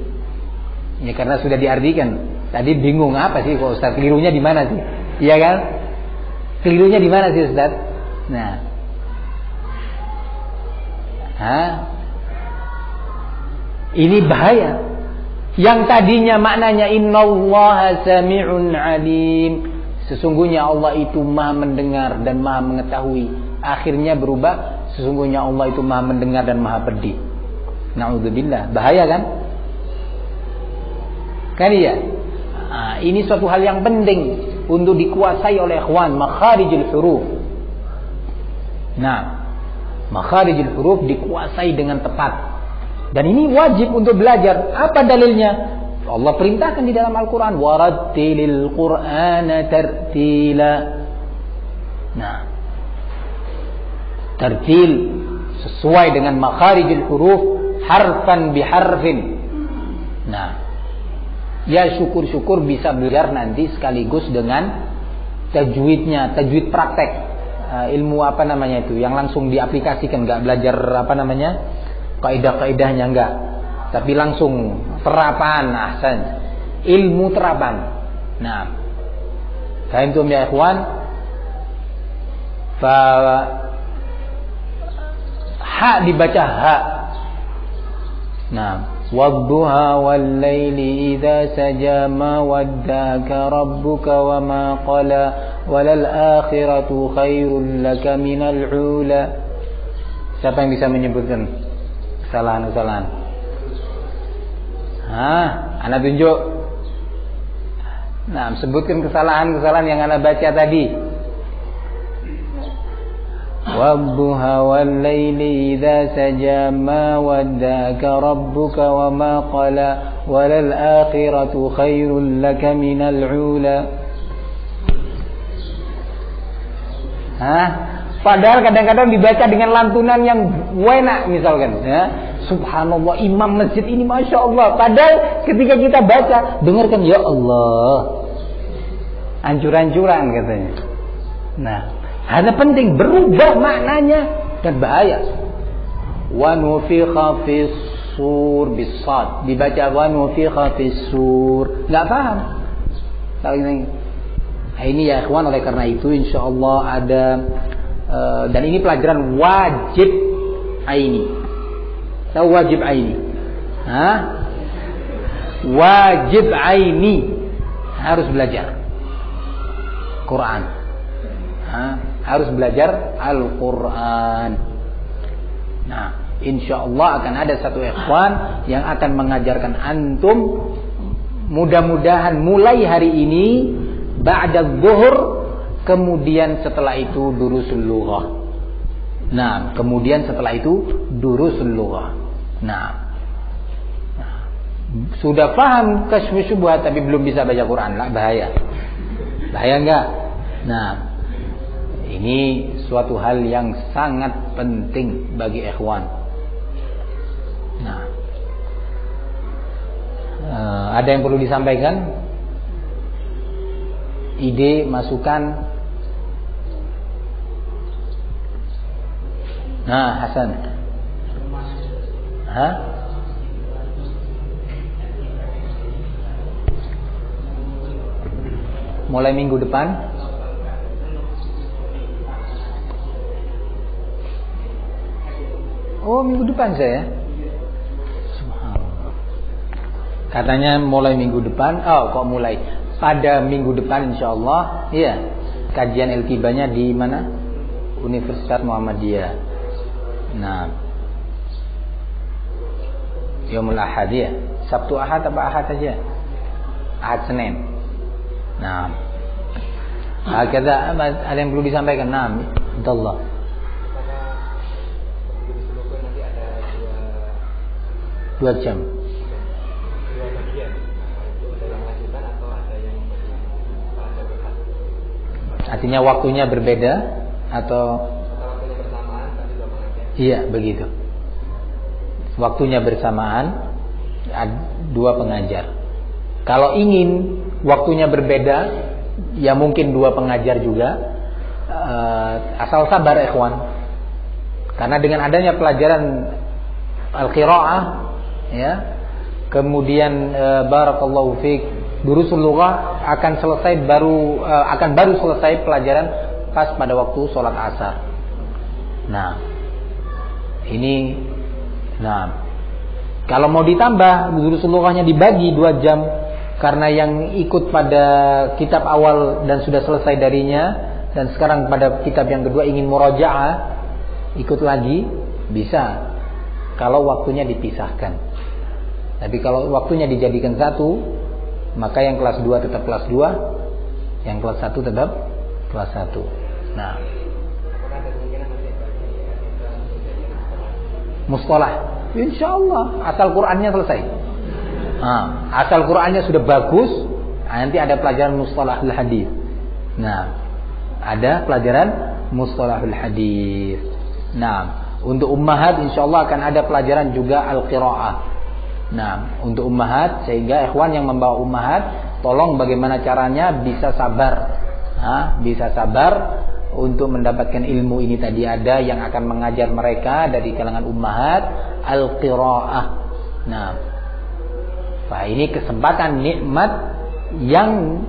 Speaker 1: Ya karena sudah diartikan. Tadi bingung apa sih kok Ustaz, kelirunya di mana sih? Iya kan? Kelirunya di mana sih Ustaz? Nah. Ini bahaya. Yang tadinya maknanya innallaha sami'un alim. Sesungguhnya Allah itu maha mendengar dan maha mengetahui. Akhirnya berubah, sesungguhnya Allah itu maha mendengar dan maha pedih. Na'udzubillah. Bahaya kan? Kan iya? Nah, ini suatu hal yang penting untuk dikuasai oleh ikhwan, makharijul huruf. Nah, makharijul huruf dikuasai dengan tepat. Dan ini wajib untuk belajar. Apa dalilnya? Allah perintahkan di dalam Al-Quran, warattilil Qur'ana tartila. Nah, tartil sesuai dengan makharijul huruf, harfan biharfin. Nah, ya syukur-syukur bisa belajar nanti sekaligus dengan tajwidnya, tajwid praktek, ilmu apa namanya itu, yang langsung diaplikasikan, nggak belajar apa namanya kaidah-kaidahnya, enggak, tapi langsung terapan, ahsan, ilmu terapan. Nah, fahimtum ya ikhwan? Ha dibaca ha. Nah, wadduha wal laili idza saja ma waddaka rabbuka wa ma qala walal akhiratu khairul laka minal ula. Siapa yang bisa menyebutkan kesalahan-kesalahan? Ana tunjuk. Nah, sebutkan kesalahan-kesalahan yang ana baca tadi. Wadduha wal laili idza saja ma waddaka rabbuka wa ma qala walal akhiratu khairul laka minal ula. Padahal kadang-kadang dibaca dengan lantunan yang enak misalkan, ya. Subhanallah, imam masjid ini Masya Allah. Padahal ketika kita baca, dengarkan, ya Allah, ancur-ancuran katanya. Nah, hal penting berubah maknanya dan bahaya. Wa nufikha fis sur bisad, dibaca wa nufikha fis sur, nggak paham. Nah, ini ya ikhwan, oleh karena itu insyaallah ada dan ini pelajaran wajib aini. Tahu wajib aini? Wajib aini, harus belajar Quran. Harus belajar Al-Quran. Nah, insyaallah akan ada satu ikhwan yang akan mengajarkan antum, mudah-mudahan mulai hari ini ba'da zuhur, kemudian setelah itu durusul lughah. Nah, kemudian setelah itu durusul lughah. Nah, sudah paham kasyfus syubhat tapi belum bisa baca Quran, lah bahaya. Bahaya enggak? Nah, ini suatu hal yang sangat penting bagi ikhwan. Nah, ada yang perlu disampaikan? Ide, masukan? Nah, Hasan. Hah? Mulai minggu depan? Oh, minggu depan saya. Subhanallah. Katanya mulai minggu depan. Oh, kok mulai? Pada minggu depan insyaallah. Iya. Kajian Al-Kibanya di mana? Universitas Muhammadiyah. Nah. Yaumul Ahad ya. Sabtu Ahad apa Ahad saja? Ahad Senin. Nah. Ada yang perlu disampaikan? Nah, insyaallah. Dua jam. Artinya waktunya berbeda atau waktunya bersamaan? Iya, begitu. Waktunya bersamaan, dua pengajar. Kalau ingin waktunya berbeda, ya mungkin dua pengajar juga. Asal sabar ikhwan. Karena dengan adanya pelajaran al-qiraah, ya, kemudian barakallahu fiik, durusul lughah akan baru selesai pelajaran pas pada waktu sholat asar. Nah, ini, kalau mau ditambah durusul lughahnya dibagi 2 jam, karena yang ikut pada kitab awal dan sudah selesai darinya, dan sekarang pada kitab yang kedua ingin murajaah, ikut lagi bisa. Kalau waktunya dipisahkan. Tapi kalau waktunya dijadikan satu, maka yang kelas 2 tetap kelas 2, yang kelas 1 tetap kelas 1. Nah, mustalah, insyaallah asal Qur'annya selesai. Asal Qur'annya sudah bagus, nanti ada pelajaran mustalahul hadis. Nah, ada pelajaran mustalahul hadis. Nah, untuk ummahat insyaallah akan ada pelajaran juga al-qiraah. Nah, untuk ummahat, sehingga ikhwan yang membawa ummahat, tolong bagaimana caranya bisa sabar. Bisa sabar untuk mendapatkan ilmu ini tadi. Ada yang akan mengajar mereka dari kalangan ummahat al-qiraah. Nah, ini kesempatan nikmat yang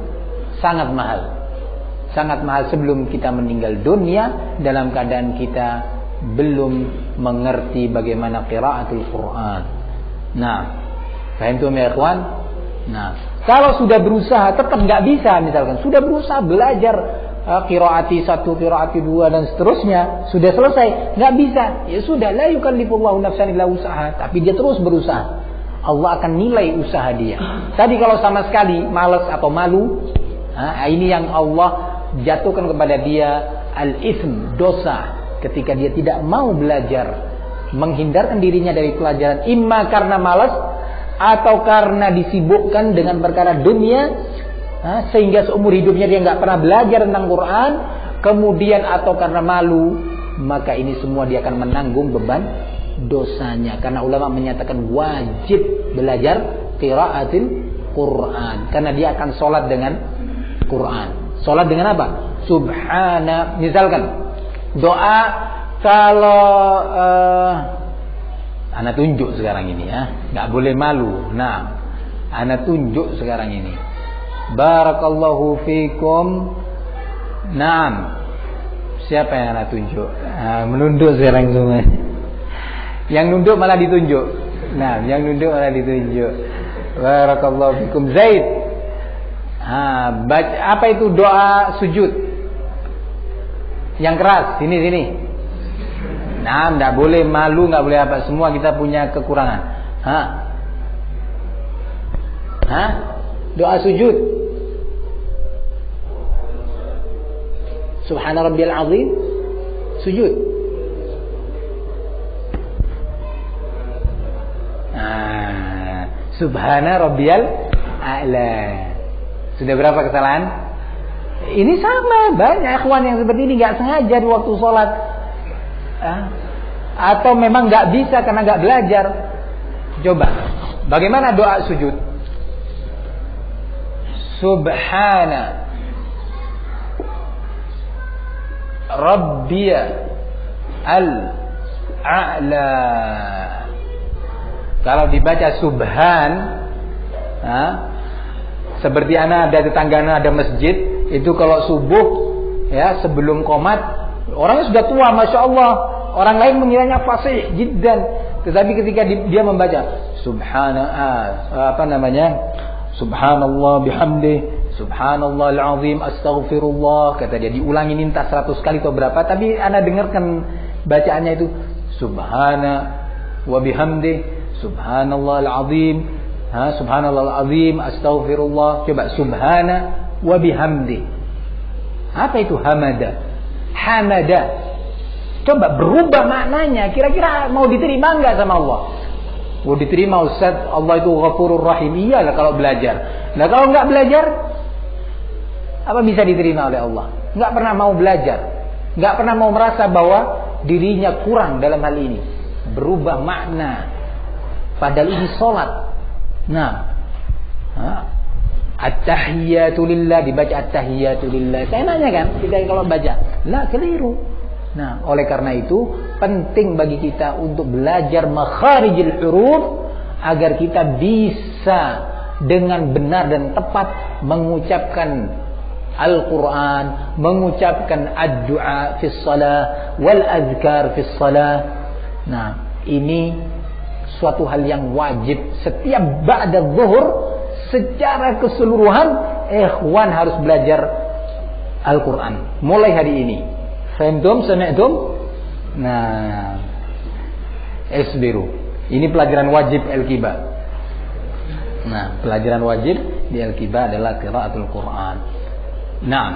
Speaker 1: sangat mahal. Sangat mahal sebelum kita meninggal dunia dalam keadaan kita belum mengerti bagaimana qiraatul Quran. Nah, paham tuh ya ikhwan? Nah, kalau sudah berusaha tetap nggak bisa, misalkan sudah berusaha belajar qiraati 1, qiraati 2 dan seterusnya, sudah selesai, nggak bisa, ya sudah, la yukallifullahu nafsan illa wus'aha, tapi dia terus berusaha. Allah akan nilai usaha dia. Tadi kalau sama sekali malas atau malu, ini yang Allah jatuhkan kepada dia al-itsm, dosa. Ketika dia tidak mau belajar, menghindarkan dirinya dari pelajaran, imma karena malas atau karena disibukkan dengan perkara dunia, sehingga seumur hidupnya dia nggak pernah belajar tentang Quran, kemudian atau karena malu, maka ini semua dia akan menanggung beban dosanya. Karena ulama menyatakan wajib belajar qiraatil Quran, karena dia akan sholat dengan Quran. Sholat dengan apa? Subhana, misalkan doa, kalau ana tunjuk sekarang ini ya, nggak boleh malu. Nah, ana tunjuk sekarang ini. Barakallahu fikum. Naam. Siapa yang ana tunjuk? Menunduk sekarang semua. Yang nunduk malah ditunjuk. Nah, yang nunduk malah ditunjuk. Barakallahu fikum Zaid. Baca apa itu doa sujud? Yang keras, sini. Nah, tidak boleh malu, nggak boleh apa, semua kita punya kekurangan. Doa sujud. Subhana rabbiyal azim. Sujud. Subhana rabbiyal a'la. Sudah berapa kesalahan? Ini sama, banyak ikhwan yang seperti ini nggak sengaja di waktu sholat, atau memang nggak bisa karena nggak belajar. Coba, bagaimana doa sujud? Subhana Rabbiya al-a'la. Kalau dibaca subhan, seperti ada tetangga ada masjid, itu kalau subuh ya sebelum qomat, orangnya sudah tua, masya Allah, orang lain mengiranya fasih jiddan, tetapi ketika dia membaca subhanallah bihamdi, subhanallah al-azim, astaghfirullah, kata dia, diulangi nintas 100 kali atau berapa, tapi ana dengarkan bacaannya itu subhana wa bihamdi, subhanallah al-azim, subhanallah al-azim, astaghfirullah. Coba subhana wa bihamdi. Apa itu hamada? Hamada. Coba berubah maknanya. Kira-kira mau diterima enggak sama Allah? Mau diterima Ustaz, Allah itu Ghafurur Rahim. Iyalah kalau belajar. Nah kalau enggak belajar, apa bisa diterima oleh Allah? Enggak pernah mau belajar. Enggak pernah mau merasa bahwa dirinya kurang dalam hal ini. Berubah makna. Padahal ini sholat. Nah, at-tahiyatu lillah, dibaca at-tahiyatu lillah. Saya nanya kan, kita kalau baca, lah keliru. Nah, oleh karena itu penting bagi kita untuk belajar makharijul huruf agar kita bisa dengan benar dan tepat mengucapkan Al-Quran, mengucapkan ad-du'a fi shalah wal azkar fi shalah. Nah, ini suatu hal yang wajib setiap ba'da zuhur secara keseluruhan ikhwan harus belajar Al-Quran mulai hari ini. Fahimtum? Sami'tum? Nah, isbiru. Ini pelajaran wajib Al-Kiba. Nah, pelajaran wajib di Al-Kiba adalah qiraatul Quran. Nah,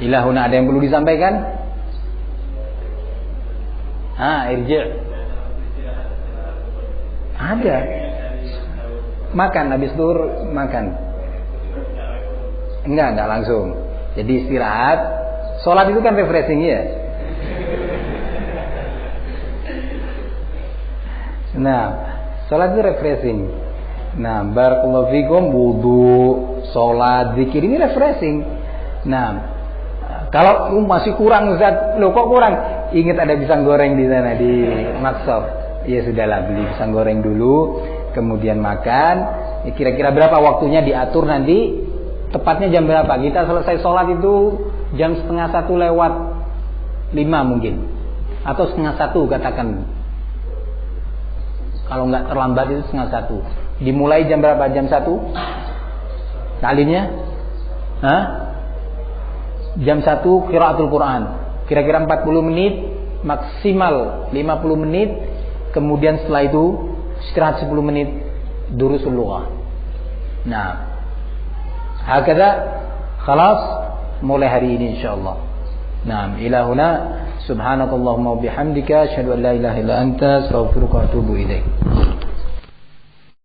Speaker 1: ilahuna, ada yang perlu disampaikan? Irji'. Ada. Makan habis zuhur, makan. Enggak langsung. Jadi istirahat. Sholat itu kan refreshing ya. Nah, sholat itu refreshing. Nah, barakallahu fikum, wudu, sholat, zikir ini refreshing. Nah, kalau masih kurang Ustaz, loh kok kurang? Ingat ada pisang goreng di sana di Maksov. Ya sudahlah, beli pisang goreng dulu, kemudian makan. Ya, kira-kira berapa waktunya diatur nanti? Tepatnya jam berapa? Kita selesai sholat itu jam 12:45 mungkin, atau 12:30 katakan. Kalau nggak terlambat itu 12:30. Dimulai jam berapa? Jam 1? Talimnya? Jam 1 qiraatul Quran. Kira-kira 40 menit, maksimal 50 menit. Kemudian setelah itu istirahat 10 menit, durusul lughah. Nah, hakadha khalas mulai hari ini insyaallah. Nah, ilahuna subhanakallahumma wa bihamdika asyhadu an la ilaha illa anta astaghfiruka wa atubu ilaik.